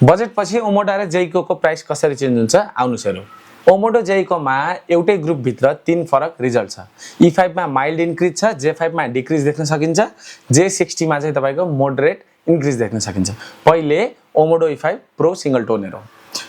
Budget पछि ओमोडा र जेइको को प्राइस कसरी चेन्ज हुन्छ आउनुस् हेरौँ। ओमोडो जेइको मा एउटै ग्रुप भित्र 3 फरक रिजल्ट छ। E5 मा माइल्ड इन्क्रिज छ, J5 मा डिक्रिज देख्न सकिन्छ, J60 मा चाहिँ तपाईको मोडरेट इन्क्रिज देख्न सकिन्छ। पहिले ओमोडो E5 प्रो सिंगल टोन हेरौँ।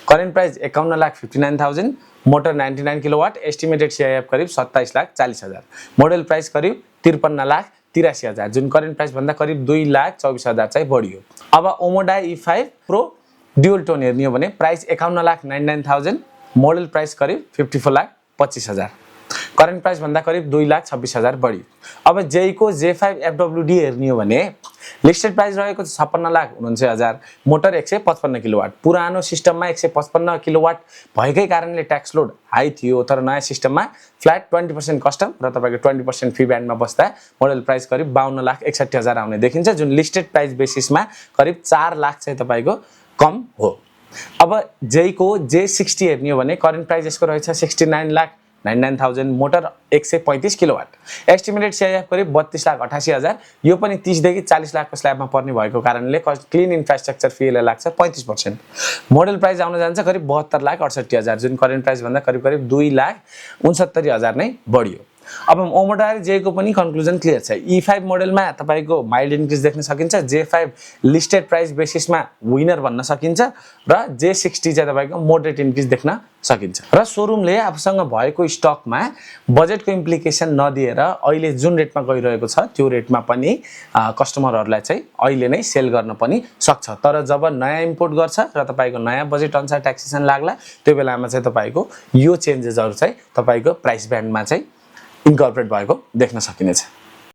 Current price 51,59,000, motor 99 kilowatt, estimated CIF करिब 27,40,000, मोडल प्राइस करिब 53,83,000, जुन करेन्ट प्राइस भन्दा करिब 2,24,000 चाहिँ बढियो। अब ओमोडा E5 प्रो ड्युअल टोन हेर्ने हो भने प्राइस 51,99,000, मोडल प्राइस करिब 54,25,000, करेन्ट प्राइस भन्दा करिब 2,26,000 बढी। अब जेइको J5 FWD हेर्ने हो भने लिस्टेड प्राइस रहेको 56,49,000, मोटर 155 किलोवाट, पुरानो सिस्टममा 155 किलोवाट भएकै कारणले ट्याक्स लोड हाई थियो, तर नयाँ सिस्टममा फ्ल्याट 20% कस्टम र तपाईको 20% फी ब्यान्डमा बस्दा मोडल प्राइस करिब 52,61,000 आउने देखिन्छ, जुन लिस्टेड प्राइस बेसिसमा करिब 4 लाख चाहिँ तपाईको कम हो। अब जेइको J60 हेर्ने हो भने करेन्ट प्राइस यसको रहेछ 69,99,000, मोटर 135 किलोवाट, एस्टिमेटेड CIF करिब 32,88,000, यो पनि 30 देखि 40 लाखको स्ल्याबमा पर्ने भएको कारणले क्लिन इन्फ्रास्ट्रक्चर फीले लाग्छ 35%। मोडल प्राइस आउन जान्छ करिब 72,68,000, जुन करेन्ट प्राइस भन्दा करिब 2,69,000 नै बढियो। अब ओमोडा र जेइको पनि कन्क्लुजन क्लियर छ। E5 मोडलमा तपाईको माइल्ड इन्क्रिज देख्न सकिन्छ, J5 लिस्टेड प्राइस बेसिसमा विनर भन्न सकिन्छ र J60 चाहिँ तपाईको मोडरेट इन्क्रिज देख्न सकिन्छ। र शोरूमले आफूसँग भएको स्टकमा बजेटको इम्प्लिकेसन नदिएर अहिले जुन रेटमा गइरहेको छ त्यो रेटमा पनि कस्टमरहरुलाई चाहिँ अहिले नै सेल गर्न पनि सक्छ। तर जब नयाँ इम्पोर्ट गर्छ र तपाईको नयाँ बजेट अनुसार ट्याक्सेसन लाग्ला त्यो बेलामा चाहिँ तपाईको यो चेन्जेसहरु चाहिँ तपाईको प्राइस ब्यान्डमा चाहिँ इन्कर्पोरेट भएको देख्न सकिनेछ।